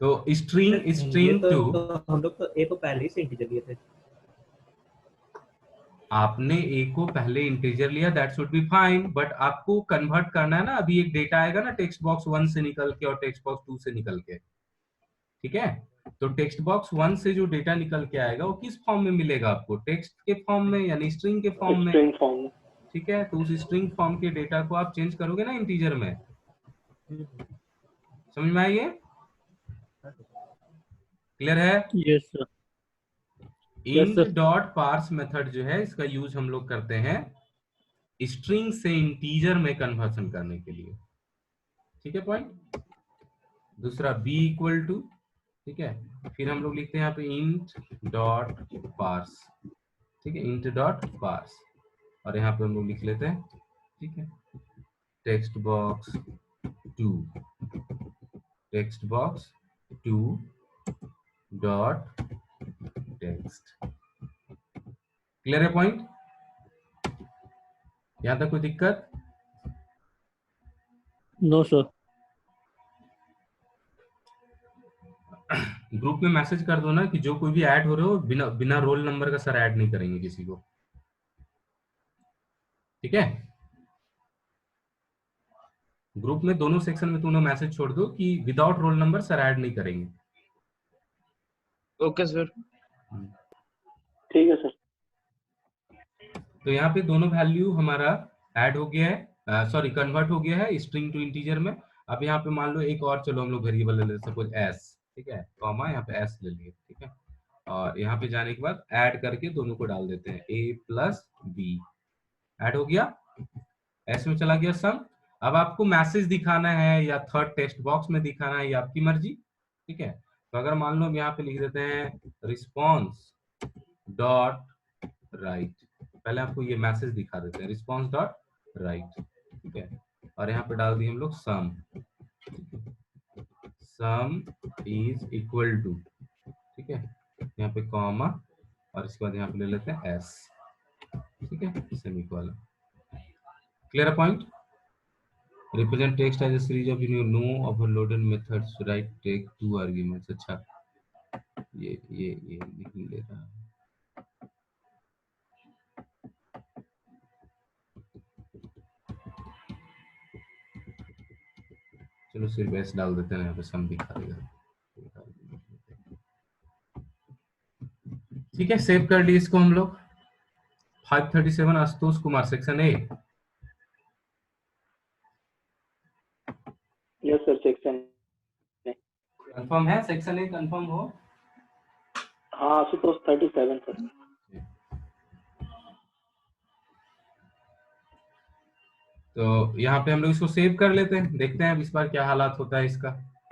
तो स्ट्रिंग ये तो टू, हम लोग तो ए को पहले ही से इंटीजर लिए थे। आपने ए को पहले इंटीजर लिया, that should be fine, but आपको कन्वर्ट करना है ना। अभी एक डेटा आएगा ना टेक्स्ट बॉक्स 1 से निकल के और टेक्स्ट बॉक्स 2 से निकल के, ठीक है। तो टेक्स्ट बॉक्स 1 से जो डेटा निकल के आएगा वो किस फॉर्म में मिलेगा आपको? टेक्स्ट के फॉर्म में, यानी स्ट्रिंग के फॉर्म में, स्ट्रिंग फॉर्म में। ठीक है। तो उस स्ट्रिंग फॉर्म के डेटा को आप चेंज करोगे ना इंटीजर में। समझ में आई ये? क्लियर है? Yes sir. Yes int sir. Dot parse method जो है, इसका यूज हम लोग करते हैं स्ट्रिंग से इंटीजर में कन्वर्सन करने के लिए, ठीक है। पॉइंट दूसरा बी इक्वल टू, ठीक है। फिर हम लोग लिखते हैं यहाँ पे इंट डॉट पार्स, ठीक है, इंट डॉट पार्स। और यहाँ पे हम लोग लिख लेते हैं, ठीक है, text box 2, text box 2 dot text. Clear है पॉइंट? यहां तक कोई दिक्कत? No sir. ग्रुप में मैसेज कर दो ना कि जो कोई भी ऐड हो रहे हो बिना बिना रोल नंबर का सर ऐड नहीं करेंगे किसी को, ठीक है। ग्रुप में दोनों सेक्शन में तुम लोग मैसेज छोड़ दो कि without roll number sir add नहीं करेंगे। Okay sir. ठीक है सर। तो यहाँ पे दोनों वैल्यू हमारा ऐड हो गया है, सॉरी कन्वर्ट हो गया है स्ट्रिंग टू इंटीजर में। अब यहाँ पे मान लो एक और, चलो हम लोग वेरिएबल ले लेते हैं, सपोज एस, ठीक है, कॉमा यहाँ पे एस ले लिए, ठीक है। और यहाँ पे जाने के बाद ऐड करके दोनों को डाल देते हैं, ए प्लस बी, ऐड हो गया, एस में चला गया सम। अब आपको मैसेज दिखाना है या थर्ड टेक्स्ट बॉक्स में दिखाना है, ये आपकी मर्जी, ठीक है। तो अगर मान लो हम यहाँ पे लिख देते हैं रिस्पॉन्स डॉट राइट, पहले आपको ये मैसेज दिखा देते हैं, रिस्पॉन्स डॉट राइट, ठीक है। और यहाँ पे डाल दिए हम लोग सम, सम इज इक्वल टू, ठीक है, यहाँ पे कॉमा, और इसके बाद यहाँ पे ले लेते हैं एस, ठीक है, semicolon. Clear point? Represent text as a series of no overloaded methods, right take 2 arguments. अच्छा, ये लिख ले रहा है। चलो सिर्फ एस डाल देते हैं, यहाँ पे सम दिखा देगा, ठीक है। सेव कर ली इसको हम लोग। 537 Ashutosh Kumar, section A. Yes sir, section confirm है? सेक्शन ए कंफर्म हो? हाँ आशुतोष 37 सर। तो यहाँ पे हम लोग इसको सेव कर लेते हैं, देखते हैं अब इस बार क्या हालात होता है इसका,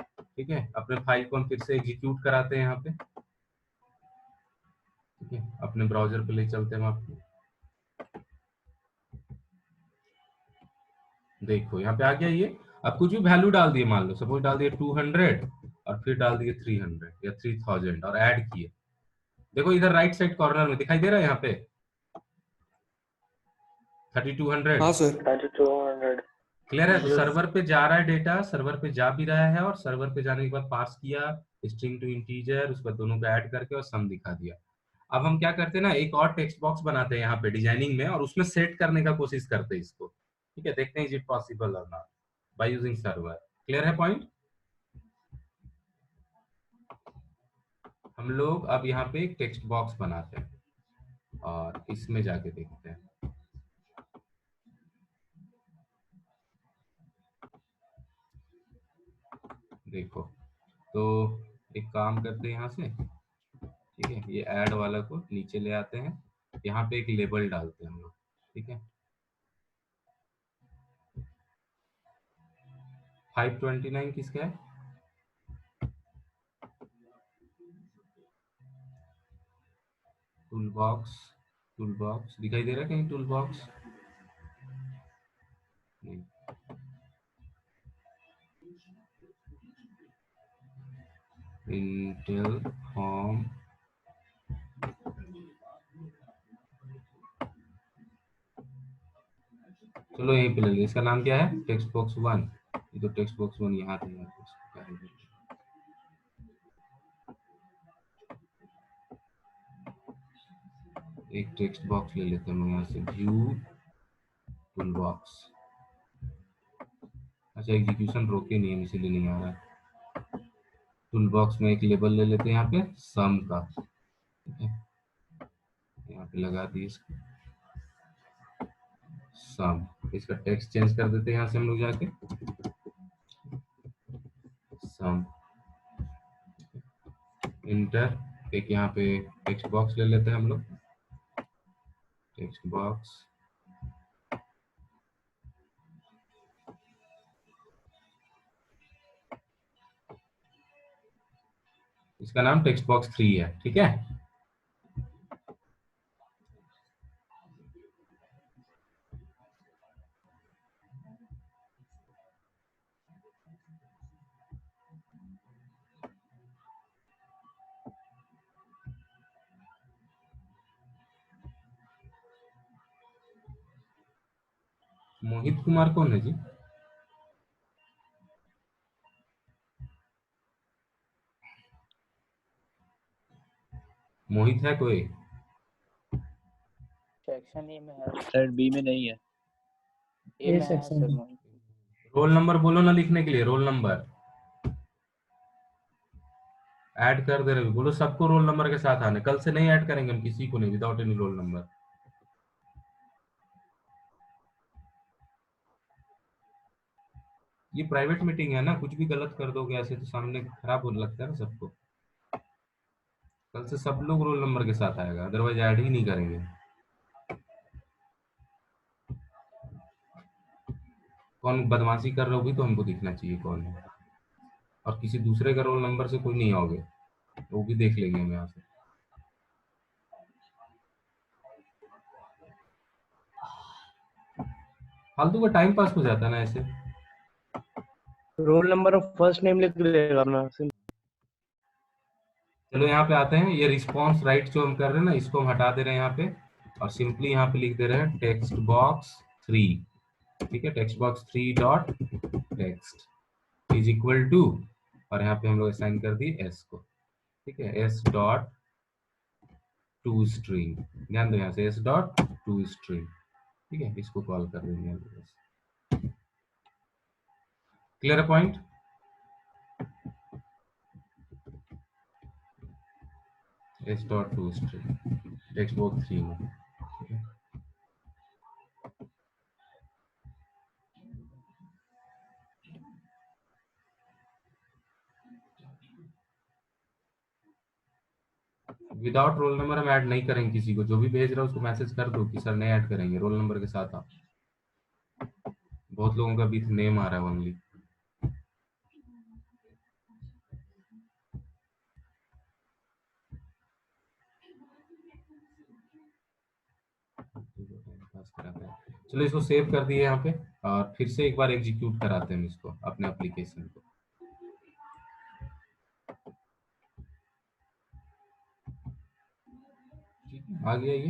ठीक है। अपने फाइल को हम फिर से एग्जीक्यूट कराते हैं यहाँ पे, ठीक है, अपने ब्राउजर पे ले चलते हैं आपको। देखो यहाँ पे आ गया ये। अब कुछ भी वैल्यू डाल दिए, मान लो सपोज डाल दिए 200 और फिर डाल दिए 300 या 3000 और ऐड किए। देखो इधर राइट साइड कॉर्नर में दिखाई दे रहा है यहाँ पे 3200। हाँ सर। 3200। क्लियर है? तो सर्वर पे जा रहा है डेटा, सर्वर पे जा भी रहा है, और सर्वर पे जाने के बाद पास किया स्ट्रिंग टू इंटीजर, उसके बाद दोनों को ऐड करके और सम दिखा दिया। अब हम क्या करते हैं ना, एक और टेक्स्ट बॉक्स बनाते हैं यहाँ पे डिजाइनिंग में, और उसमें सेट करने का कोशिश करते हैं इसको, ठीक है। देखते हैं इज इट पॉसिबल और not by using server. Clear है पॉइंट? हम लोग अब यहाँ पे एक टेक्स्ट बॉक्स बनाते हैं और इसमें जाके देखते हैं। देखो, तो एक काम करते हैं यहाँ से, ठीक है, ये ऐड वाला को नीचे ले आते हैं, यहाँ पे एक लेबल डालते हैं हम लोग, ठीक है। 529 किसका है? टूल बॉक्स, टूल बॉक्स दिखाई दे रहा है कहीं? टूल बॉक्स नहीं, इंटेल फॉर्म, चलो यहीं पे ले लिया। इसका नाम क्या है? Text box 1। ये तो टेक्स्ट बॉक्स 1 यहाँ थे, एक टेक्स्ट बॉक्स ले लेते हैं हम यहाँ से, व्यू टूल बॉक्स। अच्छा एग्जीक्यूशन रोके नहीं है इसीलिए नहीं आ रहा। टूल बॉक्स में एक लेबल ले लेते हैं यहाँ पे सम का, ठीक है, यहाँ पे लगा दिए इसको सम। इसका टेक्स्ट चेंज कर देते हैं यहाँ से हम लोग जाके सम, इंटर। एक यहाँ पे टेक्स्ट बॉक्स ले लेते हैं हम लोग, टेक्स्ट बॉक्स, इसका नाम टेक्स्ट बॉक्स 3 है, ठीक है। मोहित कुमार कौन है जी? मोहित है कोई? सेक्शन ए में है, सर बी में नहीं है। ए में है सर। रोल नंबर बोलो ना लिखने के लिए, रोल नंबर ऐड कर दे रहे हो, बोलो सबको रोल नंबर के साथ आने। कल से नहीं ऐड करेंगे हम किसी को नहीं विदाउट एनी रोल नंबर। ये प्राइवेट मीटिंग है ना, कुछ भी गलत कर दोगे ऐसे तो सामने खराब होने लगता है ना सबको। कल से सब लोग रोल नंबर के साथ आएगा, अदरवाइज ऐड ही नहीं करेंगे। कौन बदमाशी कर रहे हो भी तो हमको दिखना चाहिए कौन है, और किसी दूसरे का रोल नंबर से कोई नहीं आओगे वो भी देख लेंगे हम यहाँ से। फालतू का टाइम पास हो जाता है ना ऐसे। रोल नंबर और फर्स्ट नेम लिख देगा अपना। चलो यहाँ पे आते हैं, ये रिस्पॉन्स राइट जो हम कर रहे हैं ना इसको हम हटा दे रहे हैं यहाँ पे, और सिंपली यहाँ पे लिख दे रहे हैं टेक्स्ट बॉक्स 3, ठीक है। Text box 3 dot text is equal to, और यहाँ पे हम लोग असाइन कर दिए एस को, ठीक है, एस डॉट टू स्ट्रिंग। ध्यान दो यहाँ से एस डॉट टू स्ट्रिंग, ठीक है, इसको कॉल कर देंगे। Clear point? S dot to string text box 3 में, ठीक है। विदाउट रोल नंबर हम ऐड नहीं करेंगे किसी को, जो भी भेज रहा है उसको मैसेज कर दो कि सर नहीं ऐड करेंगे, रोल नंबर के साथ आप। बहुत लोगों का विथ नेम आ रहा है ओनली। चलो इसको सेव कर दिए यहाँ पे, और फिर से एक बार एग्जीक्यूट कराते हैं इसको अपने एप्लीकेशन को। आ गया ये।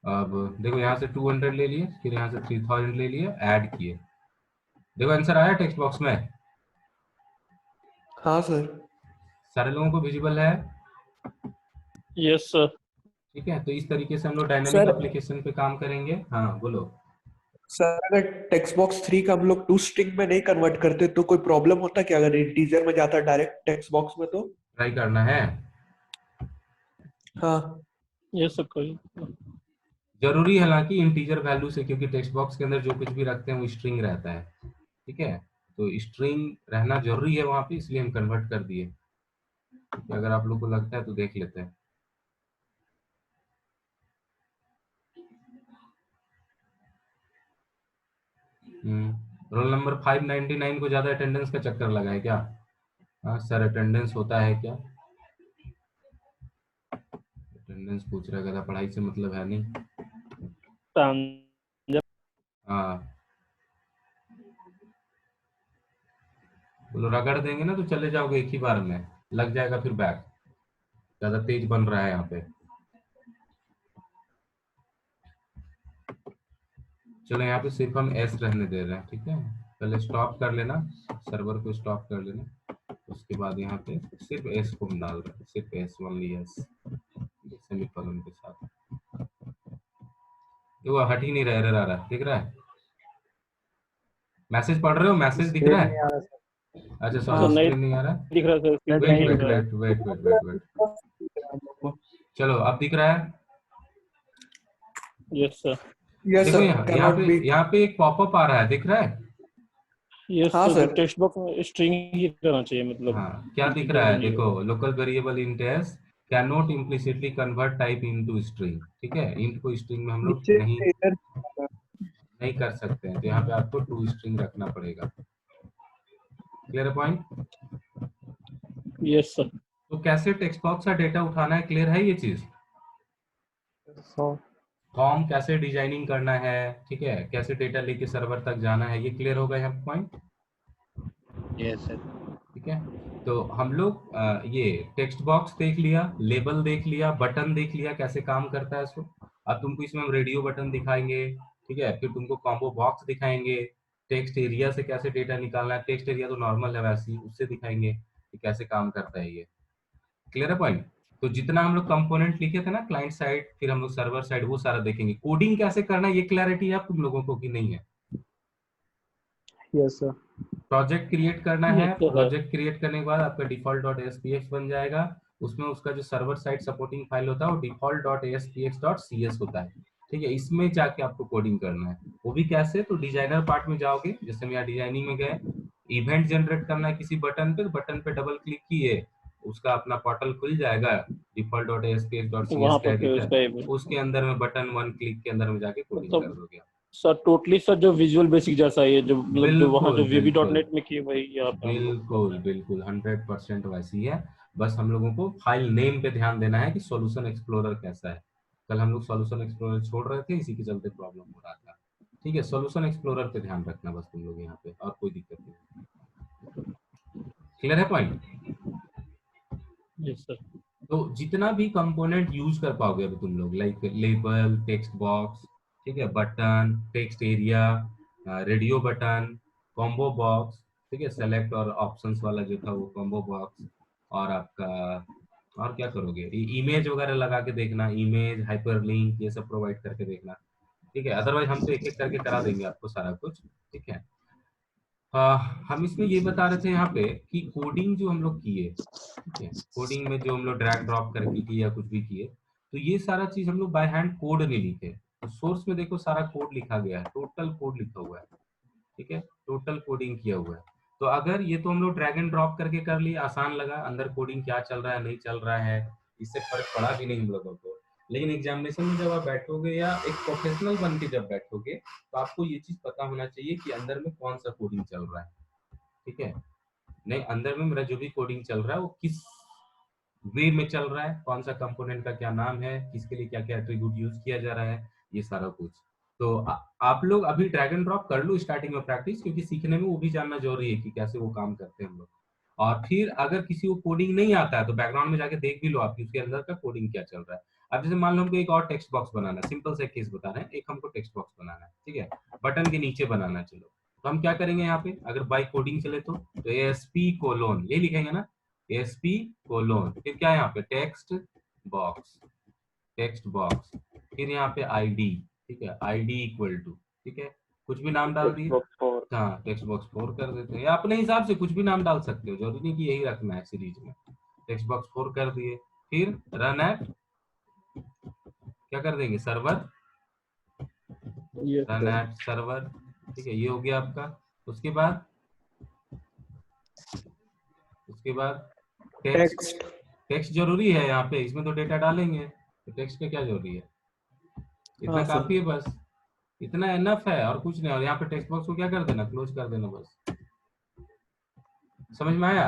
अब देखो यहाँ से 200 ले लिए, फिर यहाँ से 3000 ले लिए, ऐड किए, देखो आंसर आया टेक्स्ट बॉक्स में। हाँ सर। सारे लोगों को विजिबल है? Yes sir. ठीक है, तो इस तरीके से हम लोग डायनामिक सर- एप्लीकेशन पे काम करेंगे। हाँ बोलो। सर अगर टेक्स्ट बॉक्स 3 का हम लोग टू स्ट्रिंग में नहीं कन्वर्ट करते तो कोई प्रॉब्लम होता क्या अगर इंटीजर में जाता डायरेक्ट टेक्स्ट बॉक्स में तो? ट्राई करना है, हाँ यस सर। कोई जरूरी है हालांकि इंटीजर वैल्यू से, क्योंकि टेक्स्ट बॉक्स के अंदर जो कुछ भी रखते हैं वो स्ट्रिंग रहता है, ठीक है, तो स्ट्रिंग रहना जरूरी है वहां पे, इसलिए हम कन्वर्ट कर दिए। तो अगर आप लोग को लगता है तो देख लेते हैं। रोल नंबर 599 को ज्यादा अटेंडेंस का चक्कर लगा है क्या? हाँ सर अटेंडेंस होता है क्या? अटेंडेंस पूछ रहा है, पढ़ाई से मतलब है नहीं। हाँ बोलो, रगड़ देंगे ना तो चले जाओगे एक ही बार में, लग जाएगा फिर बैक। ज्यादा तेज बन रहा है यहाँ पे। चलो यहाँ पे सिर्फ हम एस रहने दे रहे हैं, ठीक है। पहले स्टॉप कर लेना, सर्वर को स्टॉप कर लेना, उसके बाद यहाँ पे सिर्फ एस को हम डाल रहे हैं, सिर्फ एस, ओनली एस, सेमीकोलन के साथ। देखो हट ही नहीं रहा, एरर आ रहा है, दिख रहा है? मैसेज पढ़ रहे हो? मैसेज दिख रहा है? अच्छा सर सॉरी, नहीं स्क्रीन नहीं आ रहा। दिख रहा सर, स्क्रीन वेट नहीं वेट दिख रहा है। Wait wait wait wait wait, चलो अब दिख रहा है। यस सर, यस देखो सर, यहाँ cannot be। यहाँ पे एक पॉपअप आ रहा है, दिख रहा है? यस हाँ सर, सर। टेक्स्ट बॉक्स में स्ट्रिंग ही रहना चाहिए, मतलब हाँ, क्या दिख integer रहा है? नहीं देखो, local variable int s can not implicitly convert type into string. ठीक है, int को स्ट्रिंग में हम लोग नीचे नहीं error- नहीं कर सकते हैं, तो यहाँ पे आपको टू स्ट्रिंग रखना पड़ेगा। क्लियर है पॉइंट? Yes sir. तो कैसे टेक्स्ट बॉक्स का डेटा उठाना है, क्लियर है ये चीज? फॉर्म कैसे डिजाइनिंग करना है, ठीक है, कैसे डेटा लेके सर्वर तक जाना है, ये क्लियर होगा यहाँ पे पॉइंट? Yes sir. ठीक है, तो हम लोग ये टेक्स्ट बॉक्स देख लिया, लेबल देख लिया, बटन देख लिया कैसे काम करता है इसको। अब तुमको इसमें हम रेडियो बटन दिखाएंगे, ठीक है, फिर तुमको कॉम्बो बॉक्स दिखाएंगे, टेक्स्ट एरिया से कैसे डेटा निकालना है, टेक्स्ट एरिया तो नॉर्मल है वैसे ही, उससे दिखाएंगे कि कैसे काम करता है ये। क्लियर है पॉइंट? तो जितना हम लोग कंपोनेंट लिखे थे ना, क्लाइंट साइड फिर हम लोग सर्वर साइड, वो सारा देखेंगे। कोडिंग कैसे करना है ये क्लैरिटी है आप तुम लोगों को कि नहीं है? Yes sir. प्रोजेक्ट क्रिएट करना ये है, तो है। प्रोजेक्ट क्रिएट करने के बाद आपका डिफॉल्ट डॉट एसपीएक्स बन जाएगा, उसमें उसका जो सर्वर साइड सपोर्टिंग फाइल होता है वो default dot SPX dot CS होता है। ठीक है, इसमें जाके आपको कोडिंग करना है। वो भी कैसे? तो डिजाइनर पार्ट में जाओगे, जैसे हम यहाँ डिजाइनिंग में गए, इवेंट जनरेट करना है किसी बटन पे, बटन पे डबल क्लिक किए, उसका अपना पोर्टल खुल जाएगा, डिफॉल्ट डॉट एसपीएक्स डॉट वहाँ सीएस का पर फिर एडिटर, उसका उसके अंदर में बटन वन क्लिक के अंदर में जाके कोडिंग कर मतलब दोगे आप। सर टोटली सर जो विजुअल बेसिक जैसा है, जो मतलब जो वहाँ जो बिल्कुल vb.net में किए वही यहाँ पे हम लोग बिल्कुल बिल्कुल 100% वैसी है। बस हम लोगों को फाइल नेम पे ध्यान देना है कि सॉल्यूशन एक्सप्लोरर कैसा है। कल हम लोग सॉल्यूशन एक्सप्लोरर छोड़ रहे थे, इसी के चलते प्रॉब्लम हो रहा था। ठीक है, सॉल्यूशन एक्सप्लोरर पे ध्यान रखना बस तुम लोग यहाँ पे, और कोई दिक्कत नहीं। क्लियर है पॉइंट? Yes sir. तो जितना भी कंपोनेंट यूज कर पाओगे अभी तुम लोग, लाइक लेबल, टेक्स्ट बॉक्स, ठीक है, button, text area, radio button, combo box, ठीक है, सेलेक्ट और ऑप्शंस वाला जो था वो कॉम्बो बॉक्स, और आपका और क्या करोगे, इमेज वगैरह लगा के देखना, इमेज, हाइपरलिंक, ये सब प्रोवाइड करके देखना। ठीक है, अदरवाइज हम तो एक एक करके करा देंगे आपको सारा कुछ। ठीक है, हम इसमें ये बता रहे थे यहाँ पे कि कोडिंग जो हम लोग किए, ठीक है, कोडिंग में जो हम लोग ड्रैग ड्रॉप करके किए या कुछ भी किए, तो ये सारा चीज हम लोग बाय हैंड कोड नहीं लिखे। तो सोर्स में देखो सारा कोड लिखा गया है, टोटल कोड लिखा हुआ है। ठीक है, टोटल कोडिंग किया हुआ है। तो अगर ये तो हम लोग ड्रैग एंड ड्रॉप करके कर लिए, आसान लगा, अंदर कोडिंग क्या चल रहा है नहीं चल रहा है इससे फर्क पड़ा भी नहीं हम लोगों को। लेकिन एग्जामिनेशन में जब आप बैठोगे या एक प्रोफेशनल बन के जब बैठोगे, तो आपको ये चीज पता होना चाहिए कि अंदर में कौन सा कोडिंग चल रहा है। ठीक है, नहीं अंदर में मेरा जो भी कोडिंग चल रहा है वो किस वे में चल रहा है, कौन सा कंपोनेंट का क्या नाम है, किसके लिए क्या क्या एट्रीब्यूट यूज किया जा रहा है, ये सारा कुछ। तो आप लोग अभी ड्रैग एंड ड्रॉप कर लो स्टार्टिंग में प्रैक्टिस, क्योंकि सीखने में वो भी जानना जरूरी है कि कैसे वो काम करते हैं हम लोग। और फिर अगर किसी को कोडिंग नहीं आता है तो बैकग्राउंड में जाके देख भी लो आप कि उसके अंदर का कोडिंग क्या चल रहा है। अब जैसे मान लो हमको एक और टेक्स्ट बॉक्स बनाना है, सिंपल सा केस बता रहे हैं, एक हमको टेक्स्ट बॉक्स बनाना है, ठीक है, बटन के नीचे बनाना, चलो तो हम क्या करेंगे यहाँ पे, अगर बाई कोडिंग चले तो ASP कोलोन ये लिखेंगे ना, ASP कोलोन, फिर क्या है यहाँ पे टेक्स्ट बॉक्स, टेक्स्ट बॉक्स, फिर यहाँ पे ID, ठीक है, ID इक्वल टू, ठीक है, कुछ भी नाम डाल दिए, हाँ टेक्स्ट बॉक्स 4 कर देते हैं, या अपने हिसाब से कुछ भी नाम डाल सकते हो, जरूरी नहीं कि यही रखना है सीरीज में। टेक्स्ट बॉक्स 4 कर दिए, फिर रन एट क्या कर देंगे, सर्वर, रन एट सर्वर, ठीक है, ये हो गया आपका। उसके बाद टेक्स्ट, टेक्स्ट जरूरी है यहाँ पे, इसमें तो डेटा डालेंगे, तो टेक्स्ट का क्या जरूरी है, इतना हाँ, काफी है बस, इतना एनफ है और कुछ नहीं। और यहाँ पे टेक्स्ट बॉक्स को क्या कर देना, क्लोज कर देना बस। समझ में आया?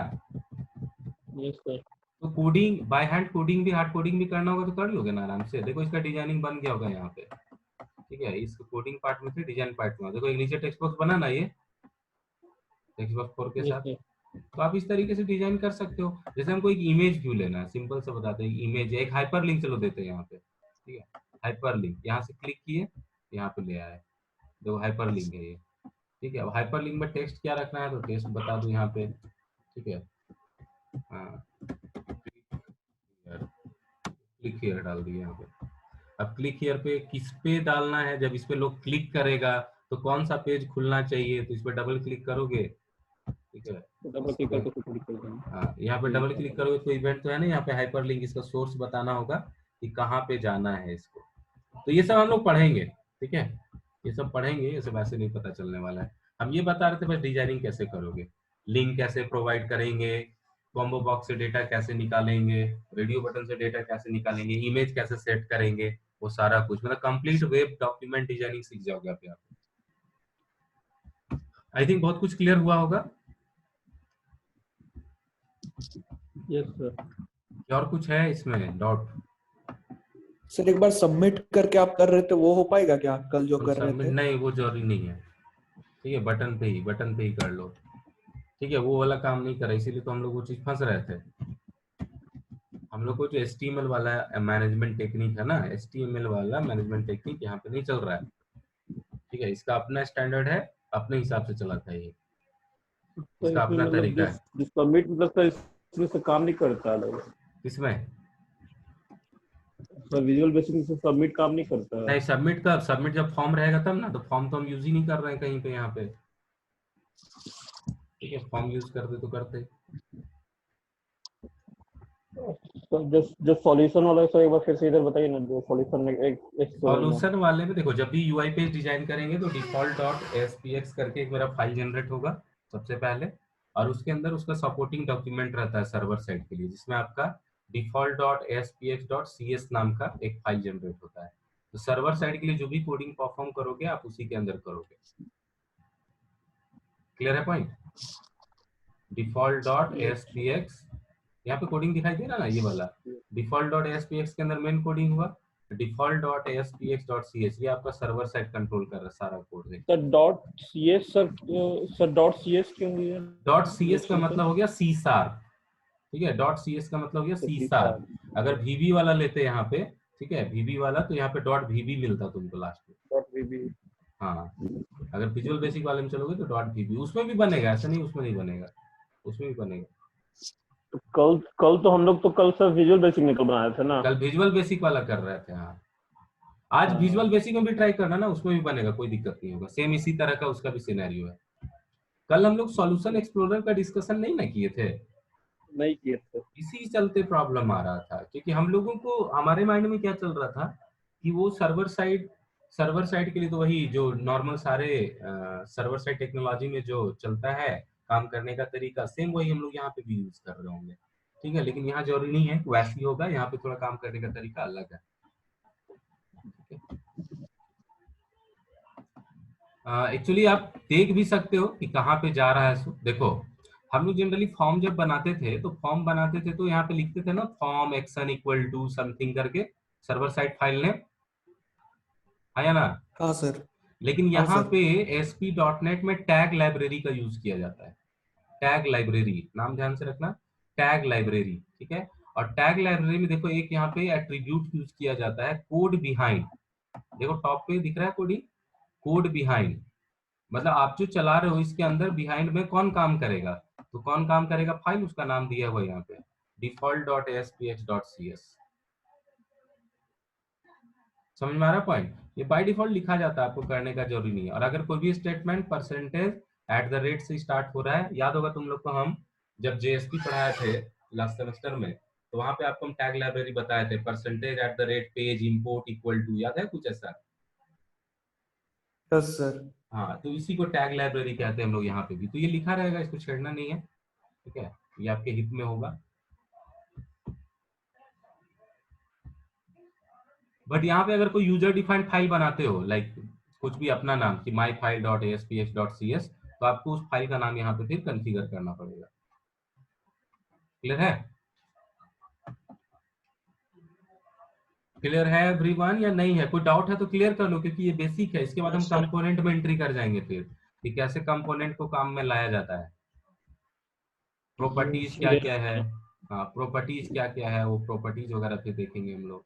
Yes sir. तो कोडिंग बाय हैंड, कोडिंग भी हार्ड कोडिंग भी करना होगा तो कर लोगे ना आराम से। देखो इसका डिजाइनिंग बन गया होगा यहाँ पे, ठीक है, इस कोडिंग पार्ट में से डिजाइन पार्ट में देखो, एक नीचे टेक्स्ट बॉक्स बना ना, ये टेक्स्ट बॉक्स 4 के साथ, तो आप इस तरीके से डिजाइन कर सकते हो। जैसे हमको एक इमेज व्यू लेना है, सिंपल से बताते हैं, इमेज एक हाइपर लिंक चलो देते हैं यहाँ पे, ठीक है, हाइपर लिंक, यहाँ से क्लिक किए यहाँ पे ले आए, देखो हाइपर लिंक है ये, ठीक है। अब हाइपर लिंक में टेक्स्ट क्या रखना है तो टेक्स्ट बता दो यहाँ पे, ठीक है, हाँ, क्लिक हियर डाल दिया यहाँ पे। अब क्लिक हियर पे किस पे डालना है? जब इस पे लोग क्लिक करेगा तो कौन सा पेज खुलना चाहिए, तो इस पे डबल क्लिक करोगे, ठीक है। डबल क्लिक करके फिर क्लिक करते हैं। हाँ, यहाँ पे डबल क्लिक करोगे तो इवेंट तो है ना, यहाँ पे हाइपरलिंक, इसका सोर्स बताना होगा कि कहाँ पे जाना है इसको। तो ये सब हम लोग पढ़ेंगे, ठीक है, ये सब पढ़ेंगे, ये सब ऐसे नहीं पता चलने वाला है। हम ये बता रहे थे बस डिजाइनिंग कैसे करोगे, लिंक कैसे प्रोवाइड करेंगे, कॉम्बो बॉक्स से डेटा कैसे निकालेंगे, रेडियो बटन से डेटा कैसे निकालेंगे, इमेज कैसे सेट करेंगे, वो सारा कुछ मतलब कंप्लीट वेब डॉक्यूमेंट डिजाइनिंग सीख जाओगे आप यहाँ पे। आई थिंक बहुत कुछ क्लियर हुआ होगा। Yes sir. और कुछ है इसमें डॉट? सर एक बार सबमिट करके आप कर रहे थे, वो हो पाएगा क्या कल जो कर रहे सबमिट थे? नहीं, वो जरूरी नहीं है, ठीक है, बटन पे ही कर लो, ठीक है। वो वाला काम नहीं करा, इसीलिए तो हम लोग वो चीज फंस रहे थे। हम लोग को जो HTML वाला मैनेजमेंट टेक्निक है ना, HTML वाला मैनेजमेंट टेक्निक यहाँ पे नहीं चल रहा है, ठीक है। इसका अपना स्टैंडर्ड है, अपने हिसाब से चलाता है ये, तो इसका इसमें अपना मतलब तरीका है। जो सबमिट मतलब सर इसमें से काम नहीं करता है। किसमें? सर विजुअल बेसिक से सबमिट काम नहीं करता है। नहीं, सबमिट जब फॉर्म रहेगा तब ना, तो फॉर्म तो हम यूज ही नहीं कर रहे हैं कहीं पे यहाँ पे, ठीक है। फॉर्म यूज करते तो करते। तो जो सॉल्यूशन वाला है सर एक बार फिर से इधर बताइए ना, जो सॉल्यूशन में एक सॉल्यूशन वाले में देखो, जब भी यूआई पेज डिजाइन करेंगे तो डिफॉल्ट डॉट एसपीएक्स करके एक मेरा फाइल जनरेट होगा सबसे पहले, और उसके अंदर उसका सपोर्टिंग डॉक्यूमेंट रहता है सर्वर साइड के लिए, जिसमें आपका default dot SPX dot CS नाम का एक फाइल जनरेट होता है। तो सर्वर साइड के लिए जो भी कोडिंग परफॉर्म करोगे आप उसी के अंदर करोगे। क्लियर है पॉइंट? डिफॉल्ट डॉट एसपीएक्स, यहाँ पे कोडिंग दिखाई दे रहा ना, ये वाला डिफॉल्ट डॉट एसपीएक्स के अंदर मेन कोडिंग हुआ, default dot SPX dot CS ये आपका सर्वर साइड कंट्रोल कर रहा है सारा कोड। देखिए sir dot CS sir dot CS क्यों दिया? डॉट सीएस का मतलब हो गया सी सार, ठीक है, डॉट सीएस का मतलब हो गया सी सार। अगर वीबी वाला लेते यहाँ पे, ठीक है, वीबी वाला, तो यहाँ पे डॉट वीबी मिलता तुमको लास्ट में। डॉट वीबी। हाँ, अगर विजुअल बेसिक वाले में चलोगे तो डॉट वीबी, उसमें भी बनेगा, ऐसा नहीं उसमें नहीं बनेगा, उसमें भी बनेगा। तो कल तो हम लोग तो कल सर विजुअल बेसिक निकल बनाए थे ना। कल विजुअल बेसिक वाला कर रहे थे, हाँ। आज विजुअल बेसिक में भी ट्राई करना ना, उसमें भी बनेगा, कोई दिक्कत नहीं होगा, सेम इसी तरह का उसका भी सिनेरियो है। कल हम लोग सॉल्यूशन एक्सप्लोरर का डिस्कशन नहीं ना किए थे, नहीं किए थे। इसी चलते प्रॉब्लम आ रहा था, क्योंकि हम लोगों को हमारे माइंड में क्या चल रहा था कि वो सर्वर साइड के लिए तो वही जो नॉर्मल सारे सर्वर साइड टेक्नोलॉजी में जो चलता है काम करने का तरीका, सेम वही हम लोग यहाँ पे भी यूज कर रहे होंगे, ठीक है। लेकिन यहाँ जरूरी नहीं है वैसे ही होगा, यहाँ पे थोड़ा काम करने का तरीका अलग है। एक्चुअली आप देख भी सकते हो कि कहाँ पे जा रहा है। सो देखो, हम लोग जनरली फॉर्म जब बनाते थे तो यहाँ पे लिखते थे ना, form action equal to something करके सर्वर साइड फाइल नेम, आया ना। हाँ सर। लेकिन हाँ यहाँ सर। पे ASP.NET में टैग लाइब्रेरी का यूज किया जाता है। टैग लाइब्रेरी नाम ध्यान से रखना, टैग लाइब्रेरी, ठीक है। और टैग लाइब्रेरी में देखो एक यहाँ पे एट्रीब्यूट यूज किया जाता है, कोड बिहाइंड। देखो टॉप पे दिख रहा है कोडिंग, कोड बिहाइंड, मतलब आप जो चला रहे हो इसके अंदर बिहाइंड में कौन काम करेगा, तो कौन काम करेगा फाइल, उसका नाम दिया हुआ यहाँ पे default dot SPX dot CS. समझ में आ रहा पॉइंट? ये बाय डिफॉल्ट लिखा जाता है, आपको करने का जरूरी नहीं है। और अगर कोई भी स्टेटमेंट %@ से स्टार्ट हो रहा है, याद होगा तुम लोग को हम जब जेएसपी पढ़ाए थे लास्ट सेमेस्टर में, तो वहां पे आपको हम टैग लाइब्रेरी बताए थे, %@ पेज इंपोर्ट इक्वल टू, याद है कुछ ऐसा? Yes sir. हाँ, तो इसी को टैग लाइब्रेरी कहते हैं हम लोग यहाँ पे भी। तो ये लिखा रहेगा, इसको छेड़ना नहीं है, ठीक है, ये आपके हित में होगा। बट यहाँ पे अगर कोई यूजर डिफाइंड फाइल बनाते हो, लाइक कुछ भी अपना नाम कि myfile.aspx.cs, तो आपको उस फाइल का नाम यहाँ पे फिर कॉन्फ़िगर करना पड़ेगा। क्लियर है? क्लियर है एवरीवन या नहीं है? कोई डाउट है तो क्लियर कर लो, क्योंकि ये बेसिक है। इसके बाद हम कंपोनेंट में एंट्री कर जाएंगे फिर कि कैसे कंपोनेंट को काम में लाया जाता है, प्रॉपर्टीज क्या क्या है। हाँ, प्रॉपर्टीज क्या क्या है, वो प्रॉपर्टीज वगैरह फिर देखेंगे हम लोग।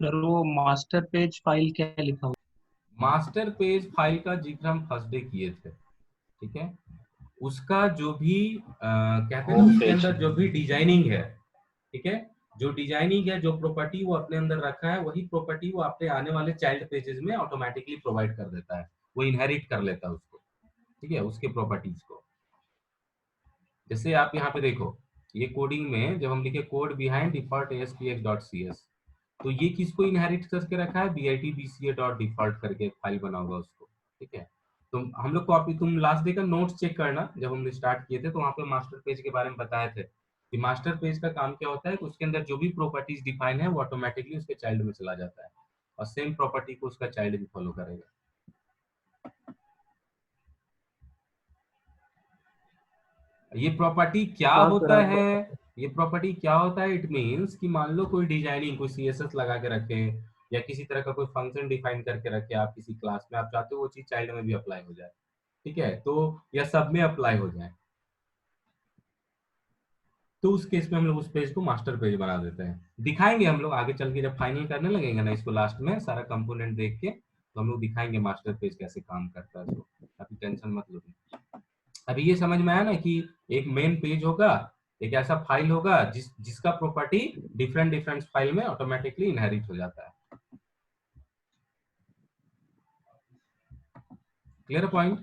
सर वो मास्टर पेज फाइल क्या लिखा हुआ? मास्टर पेज फाइल का जिक्र हम फर्स्ट डे किए थे, ठीक है। उसका जो भी कहते हैं ना, उसके अंदर जो भी डिजाइनिंग है, ठीक है, जो डिजाइनिंग है, जो प्रॉपर्टी वो अपने अंदर रखा है, वही प्रॉपर्टी वो अपने आने वाले चाइल्ड पेजेस में ऑटोमेटिकली प्रोवाइड कर देता है, वो इनहेरिट कर लेता है उसको, ठीक है, उसके प्रॉपर्टीज को। जैसे आप यहाँ पे देखो, ये कोडिंग में जब हम लिखे कोड बिहाइंड डिफॉल्ट ASPX.CS, तो ये किसको इनहेरिट करके रखा है, bitbca.default करके एक फाइल बना होगा उसको, ठीक है। तो हम लोग कॉपी, तुम लास्ट डे का नोट्स चेक करना, जब हम स्टार्ट किए थे तो वहाँ पे मास्टर पेज के बारे में बताए थे कि मास्टर पेज का काम क्या होता है कि उसके अंदर जो भी प्रॉपर्टीज डिफाइन है वो ऑटोमेटिकली उसके चाइल्ड में चला जाता है, और सेम प्रॉपर्टी को उसका चाइल्ड भी फॉलो करेगा। ये प्रॉपर्टी क्या हाँ सर, होता आप है, ये प्रॉपर्टी क्या होता है, इट मींस कि मान लो कोई डिजाइनिंग, कोई CSS लगा के रखे, या किसी तरह का कोई फंक्शन डिफाइन करके रखे आप किसी क्लास में, आप चाहते हो वो चीज चाइल्ड में भी अप्लाई हो जाए, ठीक है, तो या सब में अप्लाई हो जाए, तो उस केस में हम लोग उस पेज को मास्टर पेज बना देते हैं। दिखाएंगे हम लोग आगे चल के, जब फाइनल करने लगेंगे ना इसको, लास्ट में सारा कंपोनेंट देख के तो हम लोग दिखाएंगे मास्टर पेज कैसे काम करता है, तो काफी टेंशन मत लो। अभी ये समझ में आया ना कि एक मेन पेज होगा, एक ऐसा फाइल होगा जिसका प्रॉपर्टी डिफरेंट डिफरेंट फाइल में ऑटोमेटिकली इनहेरिट हो जाता है। Clear point?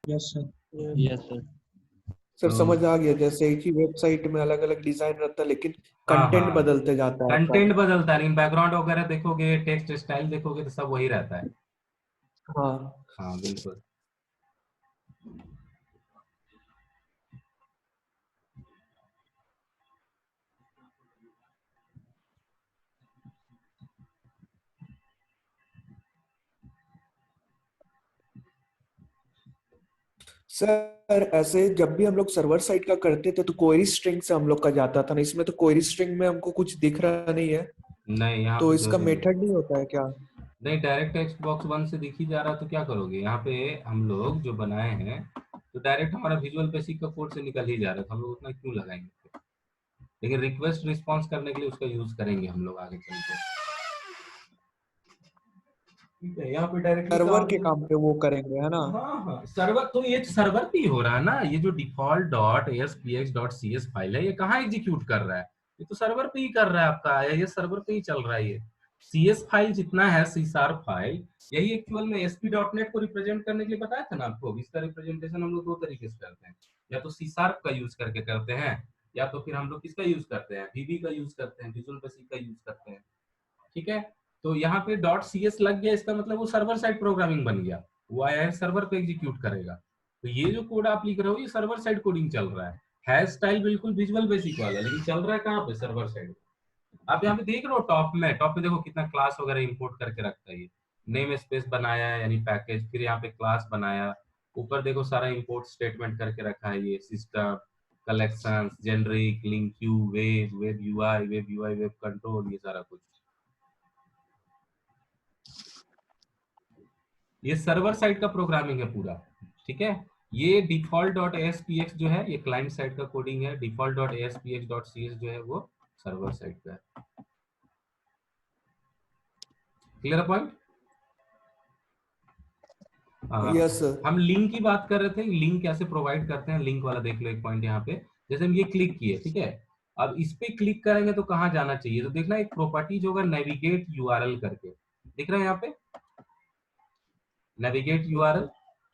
Yes sir. Yes sir. Sir तो समझ आ गया, जैसे एक ही वेबसाइट में अलग अलग डिजाइन रहता है लेकिन हाँ कंटेंट हाँ, बदलते जाता है आपका। कंटेंट बदलता है, लेकिन बैकग्राउंड वगैरह देखोगे, टेक्स्ट स्टाइल देखोगे तो सब वही रहता है। हाँ हाँ बिल्कुल। सर, ऐसे जब भी हम लोग सर्वर साइड का करते थे तो क्वेरी स्ट्रिंग से हम लोग का जाता था ना, इसमें तो क्वेरी स्ट्रिंग में हमको कुछ दिख रहा नहीं है, नहीं यहाँ तो पे इसका देखोगे, मेथड नहीं होता है क्या? नहीं डायरेक्ट टेक्स्ट बॉक्स 1 से दिख ही जा रहा, तो क्या करोगे, यहाँ पे हम लोग जो बनाए हैं तो डायरेक्ट हमारा विजुअल बेसिक का कोड से निकल ही जा रहा था, हम लोग उतना क्यों लगाएंगे, लेकिन रिक्वेस्ट रिस्पॉन्स करने के लिए उसका यूज करेंगे हम लोग आगे चल के, ठीक है। यहाँ पे डायरेक्टली सर्वर काम, के काम पे वो करेंगे, है ना? हाँ हाँ, सर्वर तो ये सर्वर पे ही हो रहा है ना, ये जो डिफॉल्ट डॉट ASPX.CS फाइल है ये कहाँ एग्जीक्यूट कर रहा है, ये तो सर्वर पे ही कर रहा है आपका, ये सर्वर पे ही चल रहा है। ये CS फाइल जितना है, C# फाइल, यही एक्चुअल में ASP.NET को रिप्रेजेंट करने के लिए बताया था ना आपको। इसका रिप्रेजेंटेशन हम लोग दो तरीके से करते हैं, या तो C# का यूज करके करते हैं, या तो फिर हम लोग किसका यूज करते हैं, VB का यूज करते हैं, विजुअल बेसिक का यूज करते हैं, ठीक है। तो यहाँ पे .cs लग गया, इसका मतलब वो सर्वर साइड प्रोग्रामिंग बन गया, वो आया सर्वर पे एग्जीक्यूट करेगा। तो ये जो कोड आप लिख रहे हो ये सर्वर साइड कोडिंग चल रहा है स्टाइल बिल्कुल विजुअल बेसिक वाला, लेकिन चल रहा है कहाँ पे, सर्वर साइड। आप यहाँ पे देख रहे हो टॉप में देखो कितना क्लास वगैरह इंपोर्ट करके रखता है, ये नेम स्पेस बनाया है यानी पैकेज, फिर यहाँ पे क्लास बनाया, ऊपर देखो सारा इंपोर्ट स्टेटमेंट करके रखा है, ये system collections, generic, link Q, web UI, web control, ये सारा कुछ, ये सर्वर साइड का प्रोग्रामिंग है पूरा, ठीक है। ये default.aspx जो है ये क्लाइंट साइड का कोडिंग है, default.aspx.cs जो है वो सर्वर साइड का है। Clear point? Yes sir. हम लिंक की बात कर रहे थे, लिंक कैसे प्रोवाइड करते हैं, लिंक वाला देख लो एक पॉइंट यहाँ पे। जैसे हम ये क्लिक किए, ठीक है, अब इस पे क्लिक करेंगे तो कहाँ जाना चाहिए, तो देखना एक प्रॉपर्टी जो होगा नेविगेट यूआरएल करके, दिख रहा है यहाँ पे नेविगेट यूआरएल,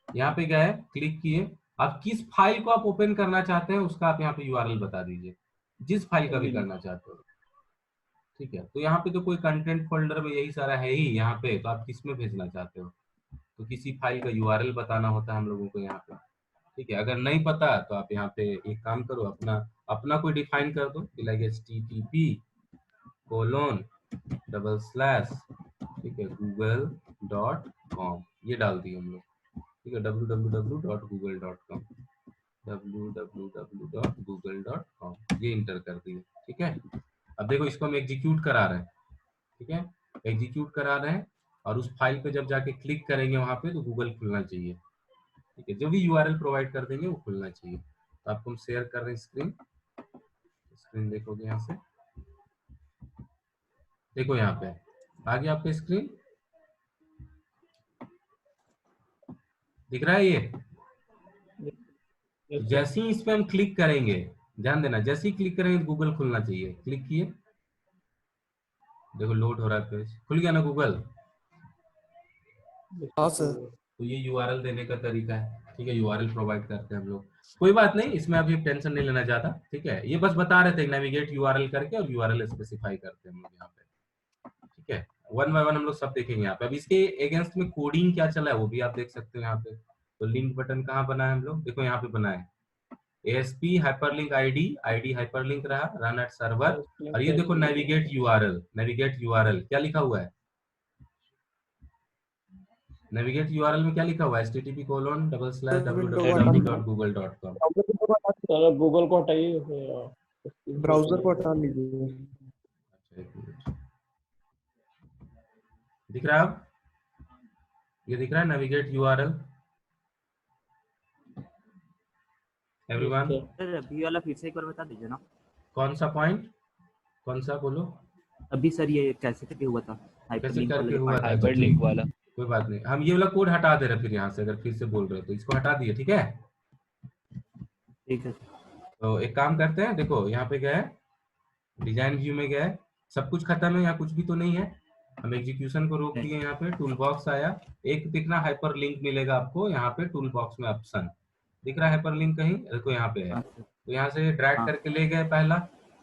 यहाँ पे गए, क्लिक किए, अब किस फाइल को आप ओपन करना चाहते हैं उसका आप यहाँ पे यूआरएल बता दीजिए, जिस फाइल का भी करना चाहते हो, ठीक है। तो यहाँ पे तो कोई कंटेंट फोल्डर में यही सारा है ही यहाँ पे, तो आप किस में भेजना चाहते हो, तो किसी फाइल का यूआरएल बताना होता है हम लोगों को यहाँ पे, ठीक है। अगर नहीं पता तो आप यहाँ पे एक काम करो, अपना अपना कोई डिफाइन कर दो, लाइक http:// ठीक है google.com, ये डाल दिए हम लोग, ठीक है, www.google.com, www.google.com, ये इंटर कर दिए, ठीक है। अब देखो इसको हम एग्जीक्यूट करा रहे हैं, ठीक है, एग्जीक्यूट करा रहे हैं, और उस फाइल पे जब जाके क्लिक करेंगे वहां पे तो गूगल खुलना चाहिए, ठीक है, जो भी यूआरएल प्रोवाइड कर देंगे वो खुलना चाहिए। तो आपको हम शेयर कर रहे हैं स्क्रीन, स्क्रीन देखोगे यहाँ से, देखो यहाँ पे आ गया आपका स्क्रीन, दिख रहा है ये? Yes, sir. जैसे ही इस पे हम क्लिक करेंगे, ध्यान देना, जैसे ही क्लिक करेंगे गूगल खुलना चाहिए। क्लिक किए, देखो लोड हो रहा है पेज, खुल गया ना गूगल। हाँ सर। तो ये यूआरएल देने का तरीका है, ठीक है, यूआरएल प्रोवाइड करते हैं हम लोग। कोई बात नहीं, इसमें अभी टेंशन नहीं लेना ज्यादा, ठीक है। ये बस बता रहे थे नेविगेट यूआरएल करके, और यूआरएल स्पेसिफाई करते हैं हम लोग यहाँ पे, ठीक है। वन बाय वन हम लोग सब देखेंगे यहाँ पे। अब इसके अगेंस्ट में कोडिंग क्या चला है वो भी आप देख सकते हो यहाँ पे। तो लिंक बटन कहाँ बना है हम लोग, देखो यहाँ पे बना है ASP हाइपरलिंक आईडी हाइपरलिंक रहा, रन एट सर्वर, और ये देखो नेविगेट यूआरएल क्या लिखा हुआ है? नेविगेट यूआरएल में क्या लिखा हुआ है? http://www.google.com। सर गूगल को हटाइए, ब्राउजर को हटा लीजिए। अच्छा, एक मिनट। दिख रहा है अब? ये दिख रहा है नेविगेट यूआरएल एवरीवन? सर अभी वाला फिर से एक बार बता दीजिए ना। कौन सा पॉइंट, कौन सा बोलो? अभी सर ये कैसे करके हुआ था? कैसे करके हुआ था? हाइपरलिंक वाला। कोई बात नहीं, हम ये वाला कोड हटा दे रहे हैं फिर यहाँ से, अगर फिर से बोल रहे हो तो इसको हटा दिए, ठीक है। ठीक है। तो एक काम करते हैं, देखो यहाँ पे गए, डिजाइन व्यू में गए, सब कुछ खत्म है, यहाँ कुछ भी तो नहीं है। हम एग्जीक्यूशन को रोक दिए, यहाँ पे टूल बॉक्स आया, एक दिखना हाइपर लिंक मिलेगा आपको यहाँ पे टूल बॉक्स में ऑप्शन दिख रहा है, हाइपर लिंक कहीं देखो यहाँ पे है। तो यहाँ से ड्रैग करके ले गए पहला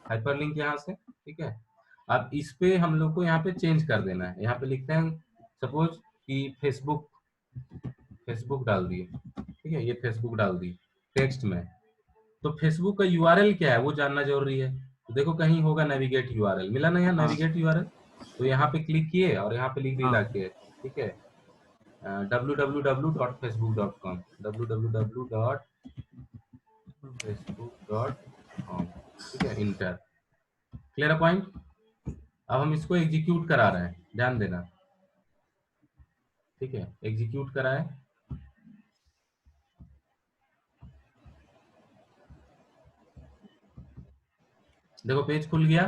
हाइपर लिंक यहाँ से, ठीक है। अब इस पे हम लोग को यहाँ पे चेंज कर देना है। यहाँ पे लिखते हैं सपोज कि फेसबुक डाल दिए, ठीक है, ये फेसबुक डाल दी टेक्स्ट में। तो फेसबुक का यूआरएल क्या है वो जानना जरूरी है। तो देखो कहीं होगा नेविगेट यूआरएल, मिला ना यहाँ नेविगेट यूआरएल? तो यहाँ पे क्लिक किए और यहाँ पे लिख दी जाके, ठीक है, www.facebook.com, www.facebook.com, ठीक है, इंटर। Clear point? अब हम इसको एग्जीक्यूट करा रहे हैं, ध्यान देना, ठीक है, एग्जीक्यूट कराए। देखो पेज खुल गया,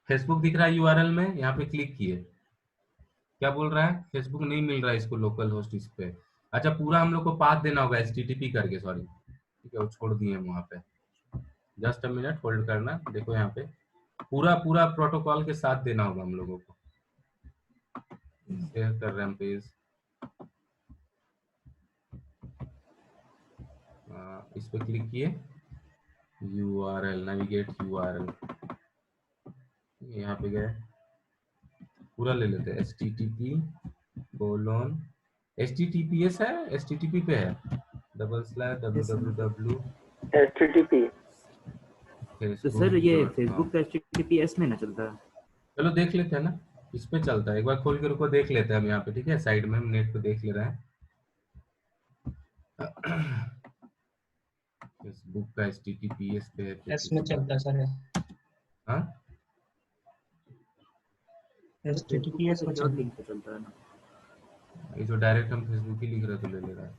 फेसबुक दिख रहा है यूआरएल में, यहाँ पे क्लिक किए, क्या बोल रहा है? फेसबुक नहीं मिल रहा है इसको लोकल होस्ट इस पे। अच्छा, पूरा हम लोग को पाथ देना होगा HTTP करके, सॉरी, ठीक है, वो छोड़ दिए हम वहाँ पे। जस्ट अ मिनट होल्ड करना, देखो यहाँ पे पूरा प्रोटोकॉल के साथ देना होगा हम लोगों को। शेयर कर रहे हैं पेज, इस पे क्लिक किए, यूआरएल नेविगेट यूआरएल, यहाँ पे गए, पूरा ले लेते हैं http://HTTPS है, HTTP पे है //www HTTP। तो सर ये फेसबुक का HTTPS में ना चलता है? चलो देख लेते हैं ना, इस पे चलता है, एक बार खोल के रुको, देख लेते हैं हम यहाँ पे, ठीक है, साइड में हम नेट पे देख ले रहे हैं। फेसबुक का HTTPS पे है, इसमें चलता है सर। हाँ HTTPS में डॉट लिंक पे चलता है ना? ये जो डायरेक्ट हम फेसबुक ही लिख रहे तो ले ले रहा है।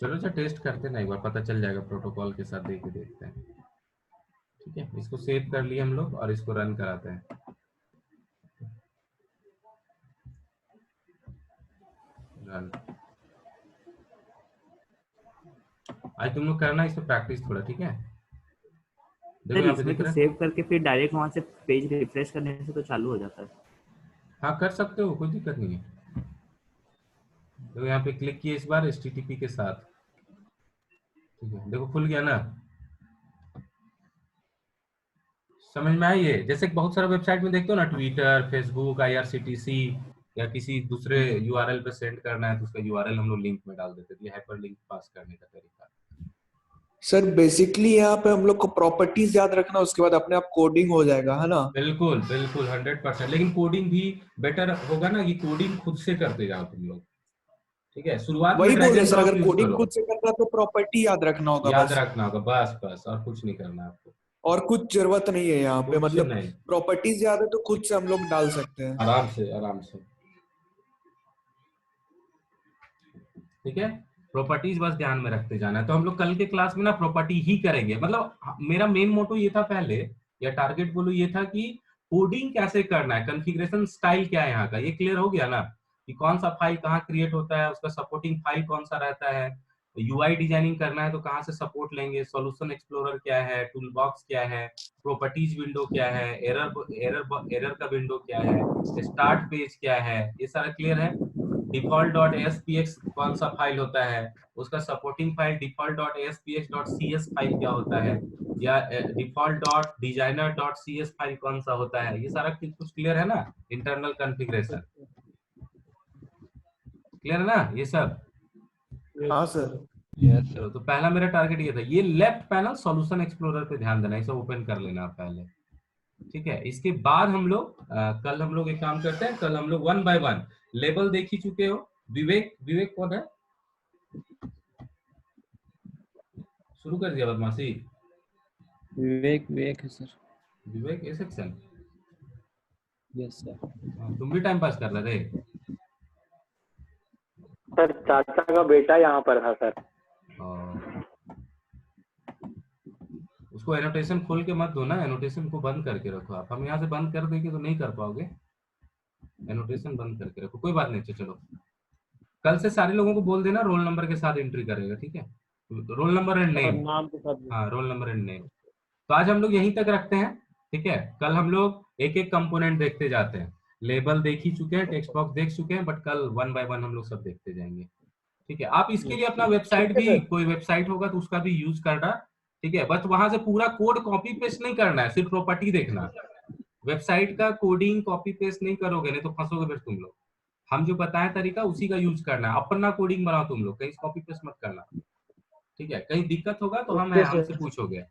चलो अच्छा टेस्ट करते हैं ना एक बार, पता चल जाएगा, प्रोटोकॉल के साथ देख के देखते हैं, ठीक है। इसको सेव कर लिए हम लोग और इसको रन कराते हैं। रन, आज तुम लोग करना इस पे प्रैक्टिस थोड़ा, ठीक है। देखो सर यहाँ पे इसमें दिख तो रहा है, सेव करके फिर डायरेक्ट वहां से पेज रिफ्रेश करने से तो चालू हो जाता है। हाँ कर सकते हो, कोई दिक्कत नहीं है। देखो यहाँ पे क्लिक किए इस बार HTTP के साथ, ठीक है, देखो खुल गया ना, समझ में आई ये? जैसे बहुत सारा वेबसाइट में देखते हो ना, ट्विटर, फेसबुक, IRCTC या किसी दूसरे यूआरएल पे सेंड करना है तो उसका यूआरएल हम लोग लिंक में डाल देते हैं। ये हाइपर लिंक पास करने का तरीका। सर बेसिकली यहाँ पे हम लोग को प्रॉपर्टीज याद रखना, उसके बाद अपने आप कोडिंग हो जाएगा, है ना? बिल्कुल 100%, लेकिन कोडिंग भी बेटर होगा ना कि कोडिंग खुद से करते जाओ तुम लोग, ठीक है। शुरुआत में वही बोल रहे सर, drag and अगर drop कोडिंग use खुद से करना तो प्रॉपर्टी याद रखना होगा, करो, याद बस रखना होगा, बस और कुछ नहीं करना आपको, और कुछ जरूरत नहीं है यहाँ पे, कुछ मतलब नहीं, प्रॉपर्टीज याद है तो खुद से हम लोग डाल सकते हैं। आराम से, ठीक है। प्रॉपर्टीज बस ध्यान में रखते जाना है। तो हम लोग कल के क्लास में ना प्रॉपर्टी ही करेंगे, मतलब मेरा मेन मोटो ये था पहले, या टारगेट बोलो ये था कि कोडिंग कैसे करना है, कॉन्फ़िगरेशन स्टाइल क्या है यहाँ का, ये क्लियर हो गया ना। कि कौन सा फाइल कहाँ क्रिएट होता है, उसका सपोर्टिंग फाइल कौन सा रहता है, यूआई डिजाइनिंग करना है तो कहाँ से सपोर्ट लेंगे, सॉल्यूशन एक्सप्लोरर क्या है, टूल बॉक्स क्या है, प्रॉपर्टीज विंडो क्या है, एरर का विंडो क्या है, स्टार्ट पेज क्या है, ये सारा क्लियर है। default.aspx कौन सा फाइल होता है, उसका सपोर्टिंग फाइल default.aspx.cs फाइल क्या होता है, या default.designer.cs फाइल कौन सा होता है, ये सारा कुछ क्लियर है ना। इंटरनल कॉन्फ़िगरेशन क्लियर है ना ये सब। हाँ सर। चलो तो पहला मेरा टारगेट ये था, ये लेफ्ट पैनल सॉल्यूशन एक्सप्लोरर पे ध्यान देना, इसे ओपन कर लेना पहले, ठीक है। इसके बाद हम लोग कल हम लोग एक काम करते हैं, कल हम लोग 1 बाय 1 लेबल देख ही चुके हो। विवेक कौन है, शुरू कर दिया बदमाशी। विवेक है sir. Vivek A section, yes sir. तुम भी टाइम पास कर रहे थे। सर चाचा का बेटा यहाँ पर था सर। उसको एनोटेशन खोल के मत दो ना, एनोटेशन को बंद करके रखो आप, हम यहाँ से बंद कर देंगे तो नहीं कर पाओगे, एनोटेशन बंद करके रखो, कोई बात नहीं। चलो कल से सारे लोगों को बोल देना रोल नंबर के साथ एंट्री करेगा, ठीक है, रोल नंबर एंड और नेम। नाम के साथ भी। हाँ रोल नंबर एंड नेम। तो आज हम लोग यहीं तक रखते हैं, ठीक है। कल हम लोग एक एक कंपोनेंट देखते जाते हैं, लेबल देख ही चुके हैं, टेक्स्ट बॉक्स देख चुके हैं, बट कल 1 बाय 1 हम लोग सब देखते जाएंगे, ठीक है। आप इसके लिए अपना वेबसाइट भी, कोई वेबसाइट होगा तो उसका भी यूज करना, ठीक है। बस वहां से पूरा कोड कॉपी पेस्ट नहीं करना है, सिर्फ प्रॉपर्टी देखना। वेबसाइट का कोडिंग कॉपी पेस्ट नहीं करोगे, नहीं तो फंसोगे फिर तुम लोग। हम जो बताए तरीका उसी का यूज करना है, अपना कोडिंग बनाओ तुम लोग, कहीं कॉपी पेस्ट मत करना, ठीक है। कहीं दिक्कत होगा तो हम हमसे पूछोगे,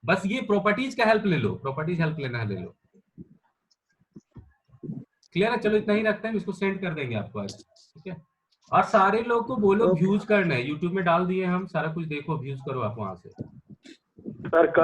बस ये प्रॉपर्टीज का हेल्प ले लो, प्रॉपर्टीज हेल्प लेना है ले लो, क्लियर है। चलो इतना ही रखते हैं, इसको सेंड कर देंगे आपको आज, ठीक है। और सारे लोग को बोलो व्यूज करना है, यूट्यूब में डाल दिए हम, सारा कुछ देखो, व्यूज करो आप वहां से। सर